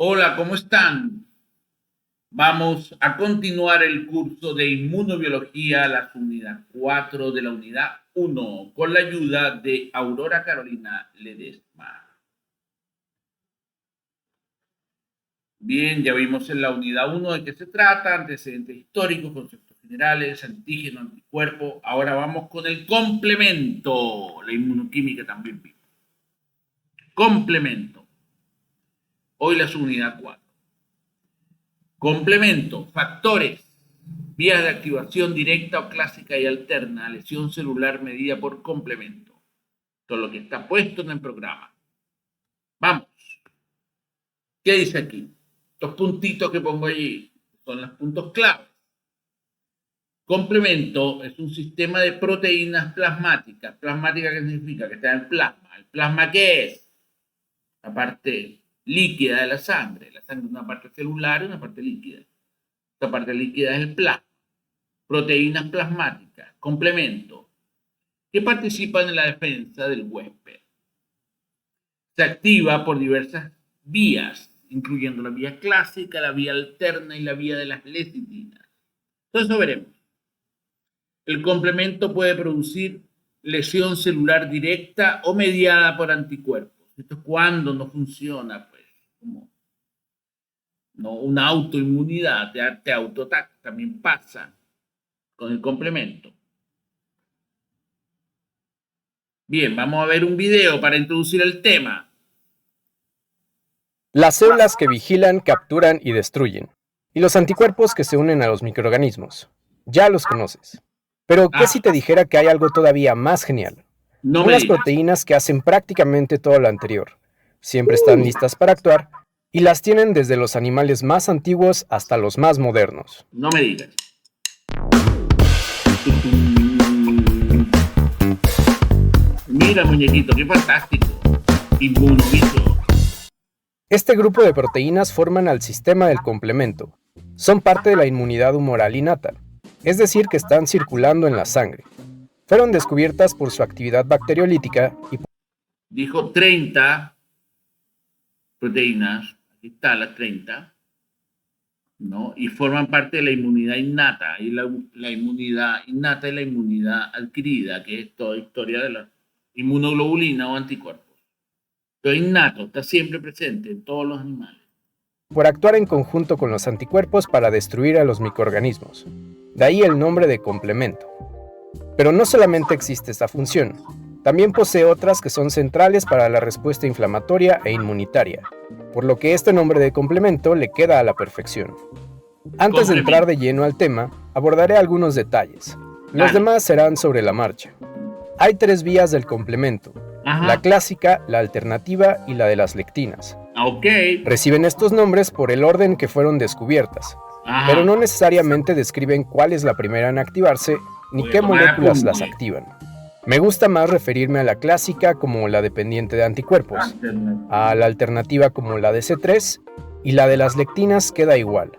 Hola, ¿cómo están? Vamos a continuar el curso de inmunobiología, la unidad 4 de la unidad 1, con la ayuda de Aurora Carolina Ledesma. Bien, ya vimos en la unidad 1 de qué se trata, antecedentes históricos, conceptos generales, antígeno, anticuerpo. Ahora vamos con el complemento, la inmunoquímica también vimos. Complemento. Hoy la unidad 4. Complemento, factores, vías de activación directa o clásica y alterna, lesión celular medida por complemento. Todo lo que está puesto en el programa. Vamos. ¿Qué dice aquí? Estos puntitos que pongo allí son los puntos claves. Complemento es un sistema de proteínas plasmáticas. ¿Plasmática qué significa? Que está en el plasma. ¿El plasma qué es? La parte líquida de la sangre. La sangre es una parte celular y una parte líquida. Esta parte líquida es el plasma. Proteínas plasmáticas, complemento, que participan en la defensa del huésped. Se activa por diversas vías, incluyendo la vía clásica, la vía alterna y la vía de las lecitinas. Entonces lo veremos. El complemento puede producir lesión celular directa o mediada por anticuerpos. Esto es cuando no funciona, pues, como no, una autoinmunidad, te autoataca, también pasa con el complemento. Bien, vamos a ver un video para introducir el tema. Las células que vigilan, capturan y destruyen. Y los anticuerpos que se unen a los microorganismos. Ya los conoces. Pero, ¿qué si te dijera que hay algo todavía más genial? No Unas proteínas que hacen prácticamente todo lo anterior. Siempre están listas para actuar y las tienen desde los animales más antiguos hasta los más modernos. No me digas. Mira, muñequito, qué fantástico. Inmunoviso. Este grupo de proteínas forman al sistema del complemento. Son parte de la inmunidad humoral innata, es decir, que están circulando en la sangre. Fueron descubiertas por su actividad bacteriolítica y... Dijo 30 proteínas, aquí está las 30, ¿no? Y forman parte de la inmunidad innata, y la inmunidad innata y la inmunidad adquirida, que es toda historia de la inmunoglobulina o anticuerpos. Lo innato está siempre presente en todos los animales. Por actuar en conjunto con los anticuerpos para destruir a los microorganismos. De ahí el nombre de complemento. Pero no solamente existe esta función, también posee otras que son centrales para la respuesta inflamatoria e inmunitaria, por lo que este nombre de complemento le queda a la perfección. Antes de entrar de lleno al tema, abordaré algunos detalles. Los demás serán sobre la marcha. Hay 3 vías del complemento: la clásica, la alternativa y la de las lectinas. Reciben estos nombres por el orden que fueron descubiertas, pero no necesariamente describen cuál es la primera en activarse ni qué moléculas las activan. Me gusta más referirme a la clásica como la dependiente de anticuerpos, a la alternativa como la de C3 y la de las lectinas queda igual.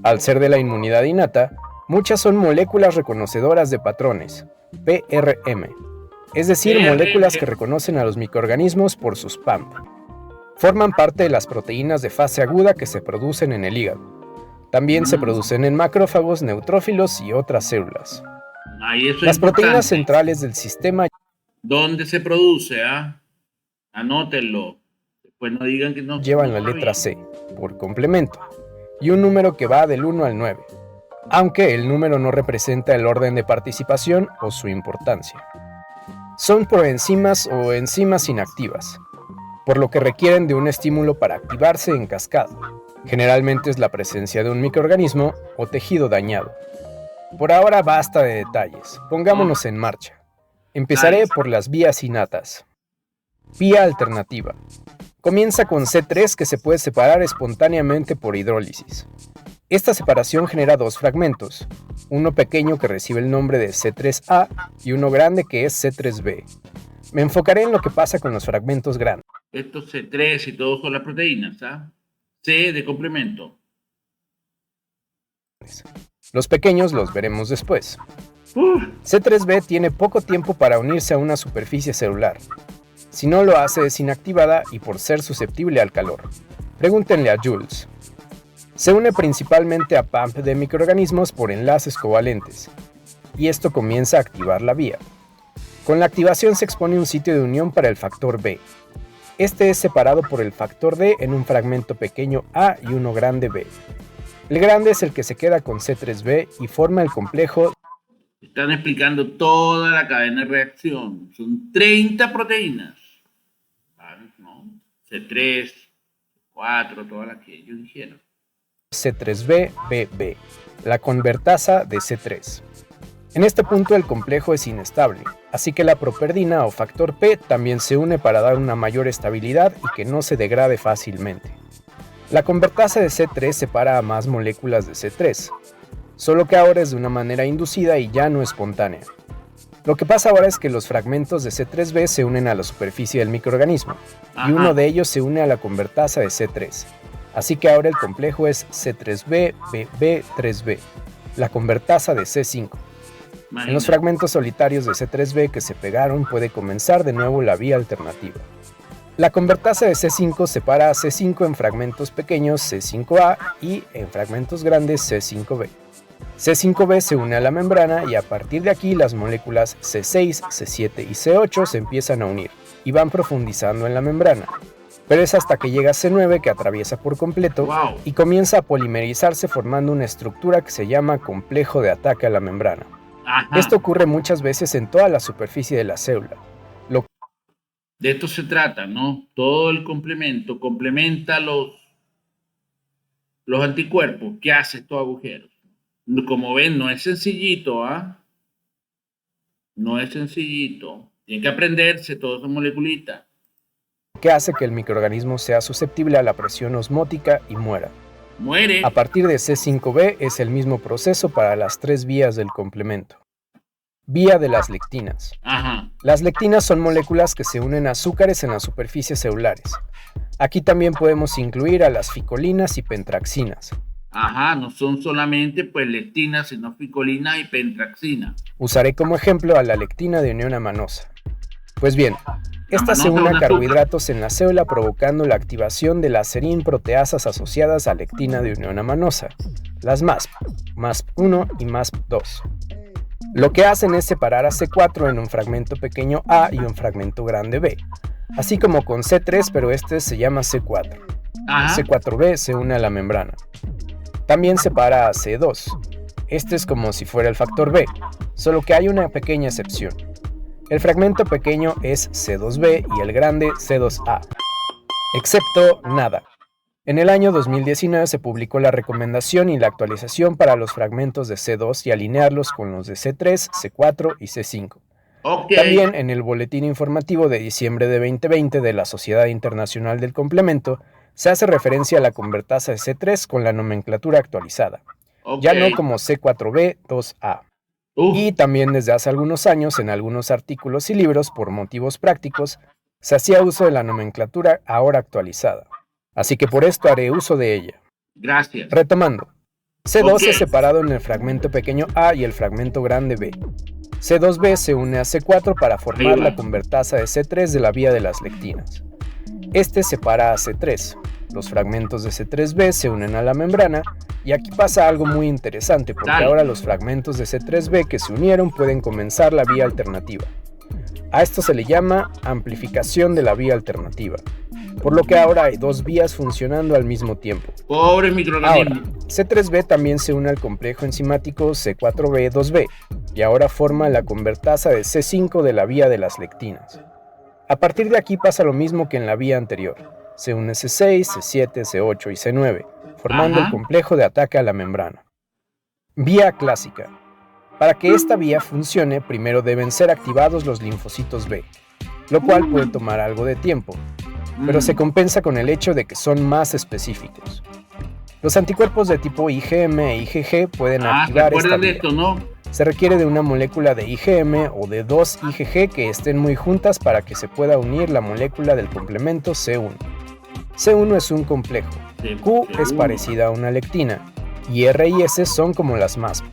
Al ser de la inmunidad innata, muchas son moléculas reconocedoras de patrones, PRM, es decir, moléculas que reconocen a los microorganismos por sus PAMP. Forman parte de las proteínas de fase aguda que se producen en el hígado. También se producen en macrófagos, neutrófilos y otras células. Las proteínas centrales del sistema... ¿Dónde se produce? Anótenlo. Después no digan que no. Llevan la letra C, por complemento, y un número que va del 1 al 9, aunque el número no representa el orden de participación o su importancia. Son proenzimas o enzimas inactivas, por lo que requieren de un estímulo para activarse en cascada. Generalmente es la presencia de un microorganismo o tejido dañado. Por ahora basta de detalles, pongámonos en marcha. Empezaré por las vías innatas. Vía alternativa. Comienza con C3 que se puede separar espontáneamente por hidrólisis. Esta separación genera 2 fragmentos, uno pequeño que recibe el nombre de C3A y uno grande que es C3B. Me enfocaré en lo que pasa con los fragmentos grandes. Estos C3 y todos son las proteínas, C de complemento. Los pequeños los veremos después. C3b tiene poco tiempo para unirse a una superficie celular. Si no lo hace es inactivada y por ser susceptible al calor. Pregúntenle a Jules. Se une principalmente a PAMP de microorganismos por enlaces covalentes, y esto comienza a activar la vía. Con la activación se expone un sitio de unión para el factor B. Este es separado por el factor D en un fragmento pequeño A y uno grande B. El grande es el que se queda con C3b y forma el complejo. Están explicando toda la cadena de reacción. Son 30 proteínas. ¿No? C3, C4, todas las que ellos dijeron. C3b-BB, la convertasa de C3. En este punto el complejo es inestable, así que la properdina o factor P también se une para dar una mayor estabilidad y que no se degrade fácilmente. La convertasa de C3 separa a más moléculas de C3, solo que ahora es de una manera inducida y ya no espontánea. Lo que pasa ahora es que los fragmentos de C3b se unen a la superficie del microorganismo, y uno de ellos se une a la convertasa de C3. Así que ahora el complejo es C3b-BB3b, la convertasa de C5. Imagínate. En los fragmentos solitarios de C3b que se pegaron puede comenzar de nuevo la vía alternativa. La convertasa de C5 separa a C5 en fragmentos pequeños C5a y en fragmentos grandes C5b. C5b se une a la membrana y a partir de aquí las moléculas C6, C7 y C8 se empiezan a unir y van profundizando en la membrana. Pero es hasta que llega C9 que atraviesa por completo y comienza a polimerizarse formando una estructura que se llama complejo de ataque a la membrana. Esto ocurre muchas veces en toda la superficie de la célula. De esto se trata, ¿no? Todo el complemento complementa los anticuerpos que hace estos agujeros. Como ven, no es sencillito, No es sencillito. Tiene que aprenderse todas esas moleculitas. Que hace que el microorganismo sea susceptible a la presión osmótica y muera. Muere. A partir de C5b es el mismo proceso para las tres vías del complemento. Vía de las lectinas. Las lectinas son moléculas que se unen a azúcares en las superficies celulares. Aquí también podemos incluir a las ficolinas y pentraxinas. No son solamente pues lectinas, sino ficolinas y pentraxina. Usaré como ejemplo a la lectina de unión amanosa. Pues bien, esta se une a carbohidratos en la célula provocando la activación de las serin-proteasas asociadas a lectina de unión amanosa, las MASP, MASP1 y MASP2. Lo que hacen es separar a C4 en un fragmento pequeño A y un fragmento grande B, así como con C3, pero este se llama C4. C4b se une a la membrana. También separa a C2. Este es como si fuera el factor B, solo que hay una pequeña excepción. El fragmento pequeño es C2b y el grande C2a. Excepto nada. En el año 2019 se publicó la recomendación y la actualización para los fragmentos de C2 y alinearlos con los de C3, C4 y C5. También en el boletín informativo de diciembre de 2020 de la Sociedad Internacional del Complemento se hace referencia a la convertasa de C3 con la nomenclatura actualizada, ya no como C4b2a. Y también desde hace algunos años en algunos artículos y libros por motivos prácticos se hacía uso de la nomenclatura ahora actualizada. Así que por esto haré uso de ella. Gracias. Retomando. C2 es separado en el fragmento pequeño A y el fragmento grande B. C2b se une a C4 para formar la convertasa de C3 de la vía de las lectinas. Este separa a C3. Los fragmentos de C3b se unen a la membrana y aquí pasa algo muy interesante porque ahora los fragmentos de C3b que se unieron pueden comenzar la vía alternativa. A esto se le llama amplificación de la vía alternativa, por lo que ahora hay dos vías funcionando al mismo tiempo. Pobre microorganismo. Ahora, C3b también se une al complejo enzimático C4b2b y ahora forma la convertasa de C5 de la vía de las lectinas. A partir de aquí pasa lo mismo que en la vía anterior. Se une C6, C7, C8 y C9, formando el complejo de ataque a la membrana. Vía clásica. Para que esta vía funcione, primero deben ser activados los linfocitos B, lo cual puede tomar algo de tiempo, pero se compensa con el hecho de que son más específicos. Los anticuerpos de tipo IgM e IgG pueden activar esta vía. Esto, ¿no? Se requiere de una molécula de IgM o de dos IgG que estén muy juntas para que se pueda unir la molécula del complemento C1. C1 es un complejo, Q es parecida a una lectina, y R y S son como las MASP.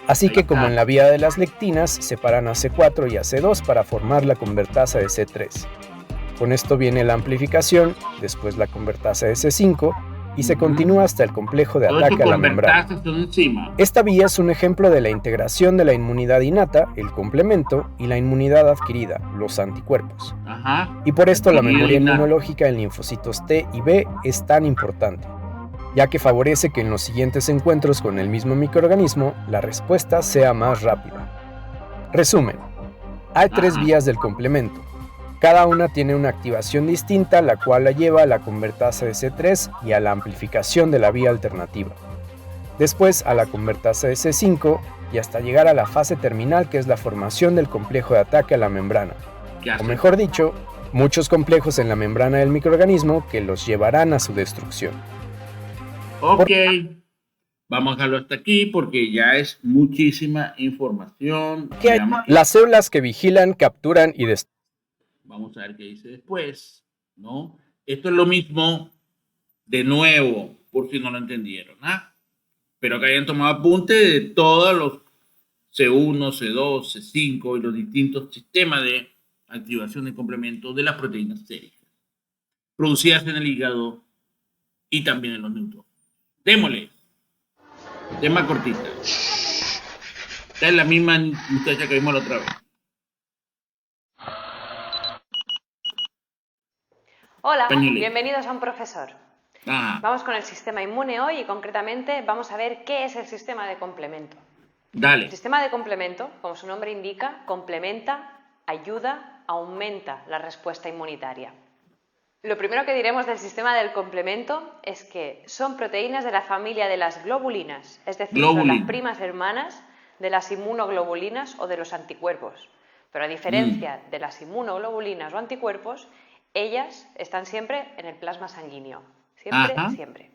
Así que como en la vía de las lectinas, separan a C4 y a C2 para formar la convertasa de C3. Con esto viene la amplificación, después la convertasa S5 y se continúa hasta el complejo de ataque a la membrana. Esta vía es un ejemplo de la integración de la inmunidad innata, el complemento, y la inmunidad adquirida, los anticuerpos. Y por esto la memoria inmunológica en linfocitos T y B es tan importante, ya que favorece que en los siguientes encuentros con el mismo microorganismo la respuesta sea más rápida. Resumen, hay 3 vías del complemento. Cada una tiene una activación distinta, la cual la lleva a la convertasa S3 y a la amplificación de la vía alternativa. Después a la convertasa S5 y hasta llegar a la fase terminal, que es la formación del complejo de ataque a la membrana. O mejor dicho, muchos complejos en la membrana del microorganismo que los llevarán a su destrucción. Ok, vamos a dejarlo hasta aquí porque ya es muchísima información. ¿Qué hay? Las células que vigilan, capturan y destruyen. Vamos a ver qué dice después, ¿no? Esto es lo mismo, de nuevo, por si no lo entendieron, ¿ah? Pero que hayan tomado apunte de todos los C1, C2, C5 y los distintos sistemas de activación de complemento de las proteínas séricas, producidas en el hígado y también en los neutrófilos. Démosle. Tema cortita. Esta es la misma muchacha que vimos la otra vez. Hola, Pañuelito. bienvenidos a Un Profesor. Vamos con el sistema inmune hoy y concretamente vamos a ver qué es el sistema de complemento. Dale. El sistema de complemento, como su nombre indica, complementa, ayuda, aumenta la respuesta inmunitaria. Lo primero que diremos del sistema del complemento es que son proteínas de la familia de las globulinas, es decir, son las primas hermanas de las inmunoglobulinas o de los anticuerpos. Pero a diferencia de las inmunoglobulinas o anticuerpos, ellas están siempre en el plasma sanguíneo. Siempre.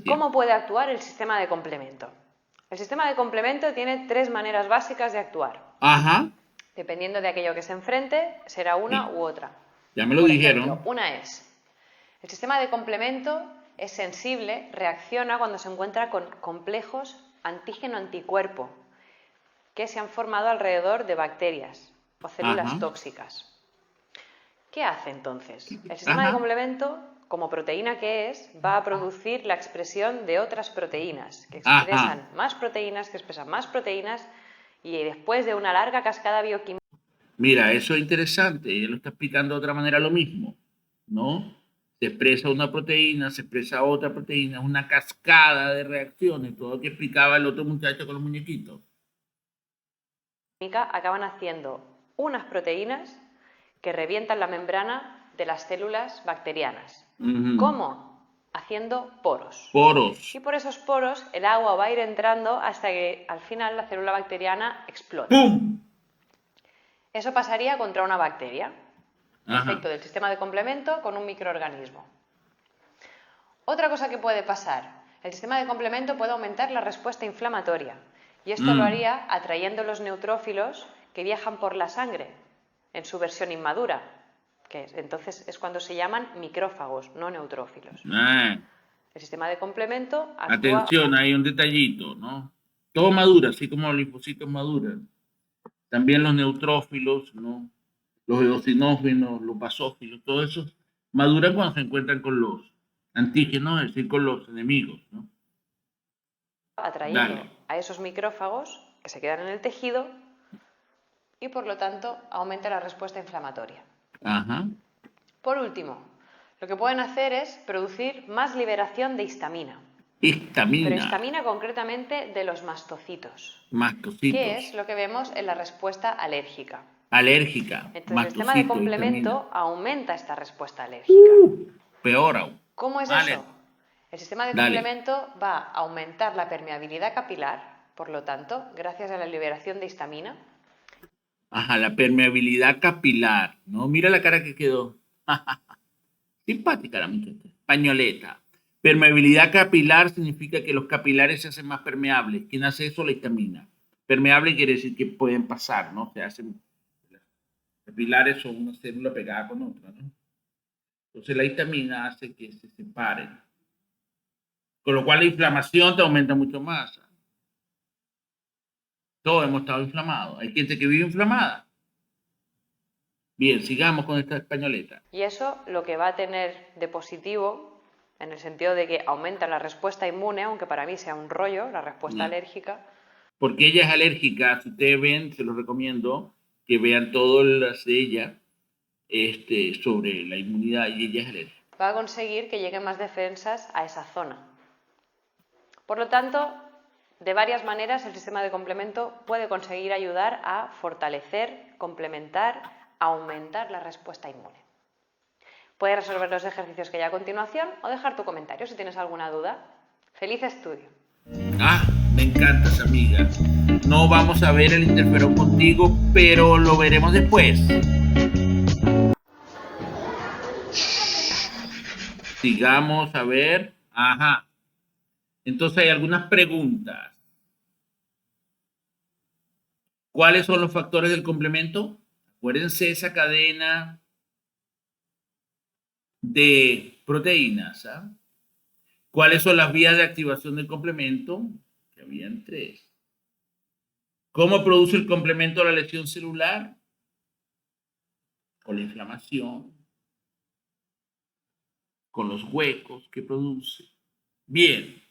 ¿Cómo puede actuar el sistema de complemento? El sistema de complemento tiene 3 maneras básicas de actuar. Dependiendo de aquello que se enfrente, será una u otra. Ya me lo dijeron. Una es, el sistema de complemento es sensible, reacciona cuando se encuentra con complejos antígeno-anticuerpo que se han formado alrededor de bacterias o células tóxicas. ¿Qué hace entonces? El sistema de complemento, como proteína que es, va a producir la expresión de otras proteínas, que expresan más proteínas, que expresan más proteínas, y después de una larga cascada bioquímica. Mira, eso es interesante, ella lo está explicando de otra manera lo mismo, ¿no? Se expresa una proteína, se expresa otra proteína, una cascada de reacciones, todo lo que explicaba el otro muchacho con los muñequitos. Acaban haciendo unas proteínas que revientan la membrana de las células bacterianas. ¿Cómo? Haciendo poros. Y por esos poros el agua va a ir entrando hasta que al final la célula bacteriana explota. ¡Pum! Eso pasaría contra una bacteria. Efecto del sistema de complemento con un microorganismo. Otra cosa que puede pasar, el sistema de complemento puede aumentar la respuesta inflamatoria. Y esto lo haría atrayendo los neutrófilos que viajan por la sangre en su versión inmadura, que entonces es cuando se llaman micrófagos, no neutrófilos. El sistema de complemento actúa... Atención, hay un detallito, ¿no? Todo madura, así como los linfocitos maduran. También los neutrófilos, ¿no? Los eosinógenos, los basófilos, todo eso maduran cuando se encuentran con los antígenos, es decir, con los enemigos, ¿no? Atrayendo a esos micrófagos que se quedan en el tejido y por lo tanto aumenta la respuesta inflamatoria. Por último, lo que pueden hacer es producir más liberación de histamina. Pero histamina concretamente de los mastocitos. Que es lo que vemos en la respuesta alérgica. Entonces el sistema de complemento aumenta esta respuesta alérgica. Peor aún. ¿Cómo es eso? El sistema de complemento va a aumentar la permeabilidad capilar, por lo tanto, gracias a la liberación de histamina. La permeabilidad capilar, ¿no? Mira la cara que quedó. Simpática la muchacha. Pañoleta. Permeabilidad capilar significa que los capilares se hacen más permeables. ¿Quién hace eso? La histamina. Permeable quiere decir que pueden pasar, ¿no? Se hacen... Capilares son una célula pegada con otra, ¿no? Entonces la histamina hace que se separen. Con lo cual la inflamación te aumenta mucho más. Todos hemos estado inflamados. Hay gente que vive inflamada. Bien, sigamos con esta españoleta. Y eso lo que va a tener de positivo, en el sentido de que aumenta la respuesta inmune, aunque para mí sea un rollo, la respuesta Ya. alérgica. Porque ella es alérgica. Si ustedes ven, se los recomiendo que vean todas las de ella sobre la inmunidad, y ella es alérgica. Va a conseguir que lleguen más defensas a esa zona. Por lo tanto, de varias maneras el sistema de complemento puede conseguir ayudar a fortalecer, complementar, aumentar la respuesta inmune. Puedes resolver los ejercicios que hay a continuación o dejar tu comentario si tienes alguna duda. ¡Feliz estudio! Ah, me encantas, amiga. No vamos a ver el interferón contigo, pero lo veremos después. Sigamos a ver. Ajá. Entonces hay algunas preguntas. ¿Cuáles son los factores del complemento? Acuérdense esa cadena de proteínas. ¿Ah? ¿Cuáles son las vías de activación del complemento? Que habían 3. ¿Cómo produce el complemento la lesión celular? Con la inflamación, con los huecos que produce. Bien,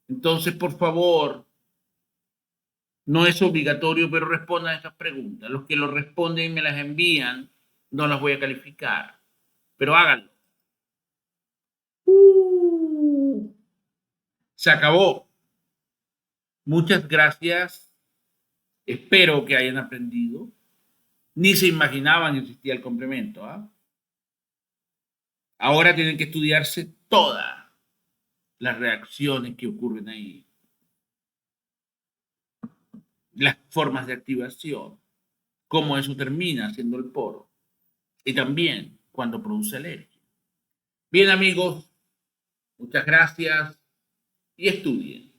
entonces por favor, no es obligatorio, pero respondan a estas preguntas. Los que lo responden y me las envían, no las voy a calificar, pero háganlo. Se acabó. Muchas gracias. Espero que hayan aprendido. Ni se imaginaban que existía el complemento. ¿Ah? Ahora tienen que estudiarse todas las reacciones que ocurren ahí, las formas de activación, cómo eso termina haciendo el poro y también cuando produce alergia. Bien, amigos, muchas gracias y estudien.